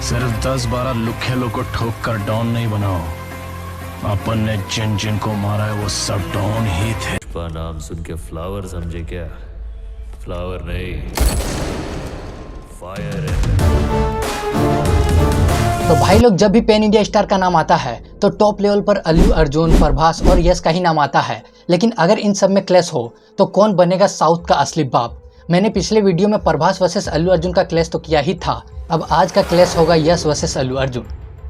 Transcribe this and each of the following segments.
सिर्फ 10-12 लुखे लोग को ठोक कर डॉन नहीं बनाओ। अपन ने जिन जिन को मारा है वो सब डॉन ही थे। पुष्पा नाम सुन के फ्लावर समझे क्या? फ्लावर नहीं, फायर है। तो भाई लोग, जब भी पैन इंडिया स्टार का नाम आता है तो टॉप लेवल पर अल्लू अर्जुन, प्रभास और यश का ही नाम आता है। लेकिन अगर इन सब में क्लैश हो तो कौन बनेगा साउथ का असली बाप? मैंने पिछले वीडियो में प्रभास वर्सेस अल्लू अर्जुन का क्लैश तो किया ही था। अब आज का क्लैश होगा यश वर्सेस अल्लू अर्जुन।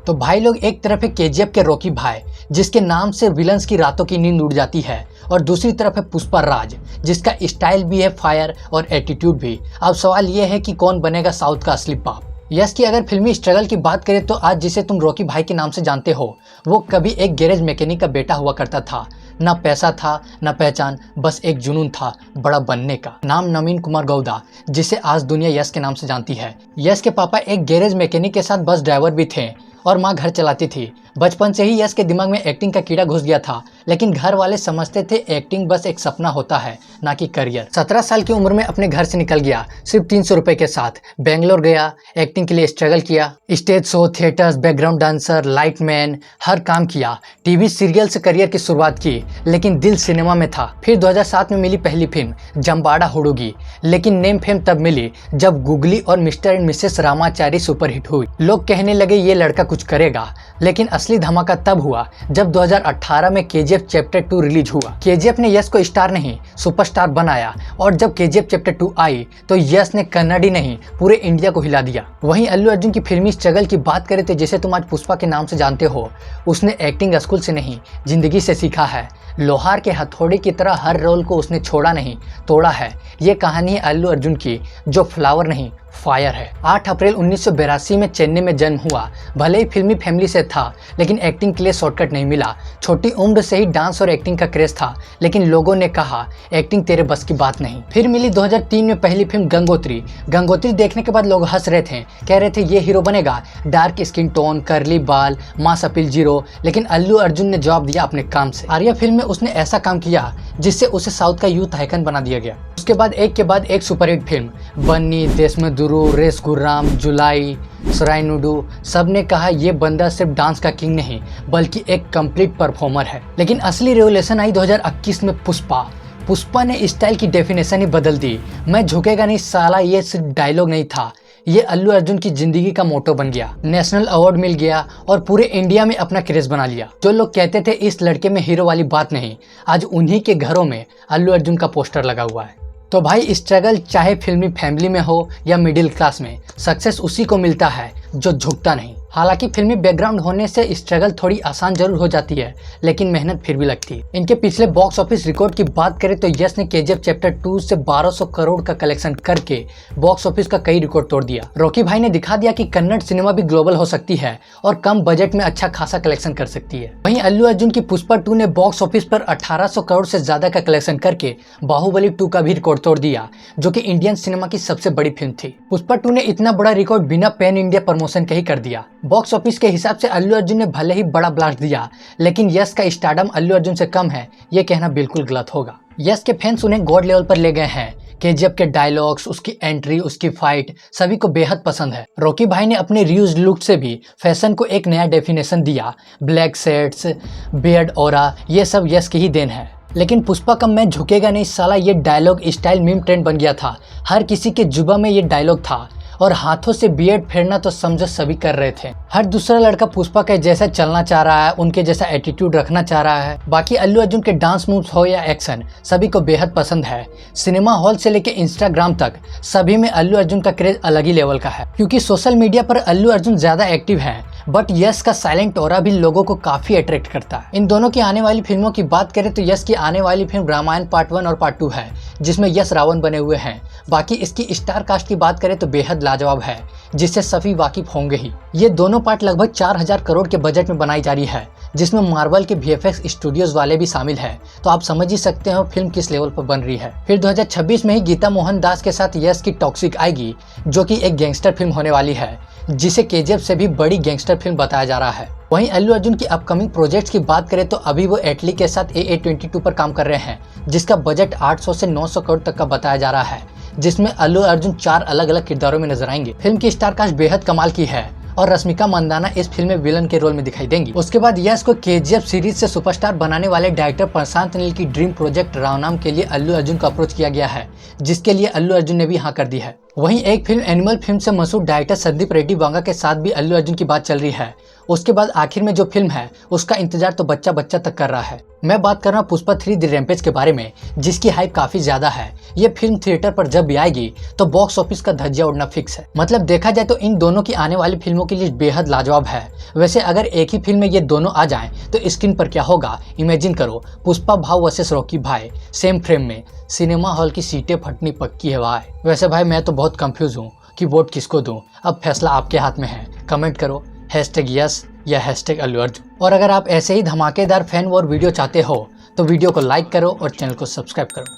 तो भाई लोग, एक तरफ है केजीएफ के रॉकी भाई जिसके नाम से विलन्स की रातों की नींद उड़ जाती है, और दूसरी तरफ है पुष्पा राज जिसका स्टाइल भी है फायर और एटीट्यूड भी। अब सवाल ये है कि कौन बनेगा साउथ का असली बाप? यश की अगर फिल्मी स्ट्रगल की बात करें तो आज जिसे तुम रॉकी भाई के नाम से जानते हो वो कभी एक गैरेज मैकेनिक का बेटा हुआ करता था। ना पैसा था ना पहचान, बस एक जुनून था बड़ा बनने का। नाम नवीन कुमार गौड़ा, जिसे आज दुनिया यश के नाम से जानती है। यश के पापा एक गैरेज मैकेनिक के साथ बस ड्राइवर भी थे और माँ घर चलाती थी। बचपन से ही यश के दिमाग में एक्टिंग का कीड़ा घुस गया था, लेकिन घर वाले समझते थे एक्टिंग बस एक सपना होता है, ना कि करियर। 17 साल की उम्र में अपने घर से निकल गया सिर्फ 300 रुपए के साथ। बेंगलोर गया, एक्टिंग के लिए स्ट्रगल किया, stage show, theatres, background dancer, lightman, हर काम किया। टीवी सीरियल से करियर की शुरुआत की, लेकिन दिल सिनेमा में था। फिर 2007 में मिली पहली फिल्म जम्बाड़ा हुडुगी, लेकिन नेम फेम तब मिली जब गुगली और mister and Mrs Ramachari superhit हुई। लोग कहने लगे ये लड़का कुछ करेगा, लेकिन असली धमाका तब हुआ जब 2018 में केजीएफ चैप्टर 2 रिलीज हुआ। केजीएफ ने यश को स्टार नहीं सुपरस्टार बनाया, और जब केजीएफ चैप्टर 2 आई तो यश ने कन्नड़ी नहीं पूरे इंडिया को हिला दिया। वहीं अल्लू अर्जुन की फिल्मी स्ट्रगल की बात करें तो जिसे तुम आज पुष्पा के नाम से जानते हो, उसने एक्टिंग स्कूल से नहीं जिंदगी से सीखा है। लोहार के हथौड़े की तरह हर रोल को उसने छोड़ा नहीं, तोड़ा है। ये कहानी है अल्लू अर्जुन की, जो फ्लावर नहीं फायर है। 8 अप्रैल 1982 में चेन्नई में जन्म हुआ। भले ही फिल्मी फैमिली से था, लेकिन एक्टिंग के लिए शॉर्टकट नहीं मिला। छोटी उम्र से ही डांस और एक्टिंग का क्रेज था, लेकिन लोगों ने कहा एक्टिंग तेरे बस की बात नहीं। फिर मिली 2003 में पहली फिल्म गंगोत्री। गंगोत्री देखने के बाद लोग हंस रहे थे, कह रहे थे ये हीरो बनेगा, डार्क स्किन टोन, करली बाल, मास अपील जीरो। लेकिन अल्लू अर्जुन ने जवाब दिया अपने काम से। आर्या फिल्म में उसने ऐसा काम किया जिससे उसे साउथ का यूथ आइकन बना दिया गया। उसके बाद एक सुपरहिट फिल्म बन्नी, देश में दुरू, रेस गुर्राम, जुलाई, सराय नुडू। सब ने कहा ये बंदा सिर्फ डांस का किंग नहीं बल्कि एक कंप्लीट परफॉर्मर है। लेकिन असली रेवोल्यूशन आई 2021 में पुष्पा ने स्टाइल की डेफिनेशन ही बदल दी। मैं झुकेगा नहीं साला ये सिर्फ डायलॉग नहीं था, ये अल्लू अर्जुन की जिंदगी का मोटो बन गया। नेशनल अवार्ड मिल गया और पूरे इंडिया में अपना क्रेज बना लिया। जो लोग कहते थे इस लड़के में हीरो वाली बात नहीं, आज उन्हीं के घरों में अल्लू अर्जुन का पोस्टर लगा हुआ है। तो भाई, स्ट्रगल चाहे फिल्मी फैमिली में हो या मिडिल क्लास में, सक्सेस उसी को मिलता है जो झुकता नहीं। हालांकि फिल्मी बैकग्राउंड होने से स्ट्रगल थोड़ी आसान जरूर हो जाती है, लेकिन मेहनत फिर भी लगती है। इनके पिछले बॉक्स ऑफिस रिकॉर्ड की बात करें तो यश ने केजीएफ चैप्टर 2 से 1200 करोड़ का कलेक्शन करके बॉक्स ऑफिस का कई रिकॉर्ड तोड़ दिया। रॉकी भाई ने दिखा दिया कि कन्नड़ सिनेमा भी ग्लोबल हो सकती है और कम बजट में अच्छा खासा कलेक्शन कर सकती है। वहीं अल्लू अर्जुन की पुष्पा 2 ने बॉक्स ऑफिस पर 1800 करोड़ से ज्यादा का कलेक्शन करके बाहुबली 2 का भी रिकॉर्ड तोड़ दिया, जो कि इंडियन सिनेमा की सबसे बड़ी फिल्म थी। पुष्पा 2 ने इतना बड़ा रिकॉर्ड बिना पैन इंडिया प्रमोशन के ही कर दिया। बॉक्स ऑफिस के हिसाब से अल्लू अर्जुन ने भले ही बड़ा ब्लास्ट दिया, लेकिन यश का स्टारडम अल्लू अर्जुन से कम है, ये कहना बिल्कुल गलत होगा। यश के फैंस उन्हें गॉड लेवल पर ले गए हैं। केजीएफ के डायलॉग्स, उसकी एंट्री, उसकी फाइट सभी को बेहद पसंद है। रॉकी भाई ने अपने रीयूज्ड लुक से भी फैशन को एक नया डेफिनेशन दिया। ब्लैक सेट्स, बियर्ड, ऑरा, ये सब यश की ही देन है। लेकिन पुष्पा का मैं झुकेगा नहीं साला ये डायलॉग स्टाइल मीम ट्रेंड बन गया था। हर किसी के जुबान में ये डायलॉग था, और हाथों से बियर्ड फेरना तो समझो सभी कर रहे थे। हर दूसरा लड़का पुष्पा के जैसा चलना चाह रहा है, उनके जैसा एटीट्यूड रखना चाह रहा है। बाकी अल्लू अर्जुन के डांस मूव्स हो या एक्शन, सभी को बेहद पसंद है। सिनेमा हॉल से लेकर इंस्टाग्राम तक सभी में अल्लू अर्जुन का क्रेज अलग ही लेवल का है, क्योंकि सोशल मीडिया पर अल्लू अर्जुन ज्यादा एक्टिव है। बट यश का साइलेंट ऑरा भी लोगों को काफी अट्रैक्ट करता है। इन दोनों की आने वाली फिल्मों की बात करें तो यश की आने वाली फिल्म रामायण पार्ट 1 और पार्ट 2 है, जिसमें यश रावण बने हुए हैं। बाकी इसकी स्टार कास्ट की बात करें तो बेहद लाजवाब है, जिससे सभी वाकिफ होंगे ही। ये दोनों पार्ट लगभग 4000 करोड़ के बजट में बनाई जा रही है, जिसमें मार्वल के VFX स्टूडियोज वाले भी शामिल है। तो आप समझ ही सकते हो फिल्म किस लेवल पर बन रही है। फिर 2026 में ही गीता मोहन दास के साथ यश की टॉक्सिक आएगी, जो कि एक गैंगस्टर फिल्म होने वाली है, जिसे केजीएफ से भी बड़ी गैंगस्टर फिल्म बताया जा रहा है। वहीं अल्लू अर्जुन की अपकमिंग प्रोजेक्ट्स की बात करें तो अभी वो एटली के साथ AA22 पर काम कर रहे हैं, जिसका बजट 800 से 900 करोड़ तक का बताया जा रहा है, जिसमें अल्लू अर्जुन 4 अलग अलग किरदारों में नजर आएंगे। फिल्म की स्टार कास्ट बेहद कमाल की है और रश्मिका मंदाना इस फिल्म में विलन के रोल में दिखाई देंगी। उसके बाद यश को KGF सीरीज से सुपरस्टार बनाने वाले डायरेक्टर प्रशांत नील की ड्रीम प्रोजेक्ट रावणाम के लिए अल्लू अर्जुन को अप्रोच किया गया है, जिसके लिए अल्लू अर्जुन ने भी हाँ कर दी है। वहीं एक फिल्म एनिमल फिल्म से मशहूर डायरेक्टर संदीप रेड्डी वांगा के साथ भी अल्लू अर्जुन की बात चल रही है। उसके बाद आखिर में जो फिल्म है उसका इंतजार तो बच्चा बच्चा तक कर रहा है। मैं बात कर रहा हूँ पुष्पा 3 द रैम्पेज के बारे में, जिसकी हाइप काफी ज्यादा है। ये फिल्म थिएटर पर जब भी आएगी तो बॉक्स ऑफिस का धज्जियां उड़ना फिक्स है। मतलब देखा जाए तो इन दोनों की आने वाली फिल्मों की लिस्ट बेहद लाजवाब है। वैसे अगर एक ही फिल्म में ये दोनों आ जाएं तो स्क्रीन पर क्या होगा इमेजिन करो। पुष्पा भाव वर्सेस रॉकी भाई सेम फ्रेम में, सिनेमा हॉल की सीटें फटनी पक्की है भाई। वैसे भाई मैं तो बहुत कंफ्यूज हूँ कि वोट किसको दूं। अब फैसला आपके हाथ में है। कमेंट करो #यस या #अल्लू अर्जुन। और अगर आप ऐसे ही धमाकेदार फैन और वीडियो चाहते हो तो वीडियो को लाइक करो और चैनल को सब्सक्राइब करो।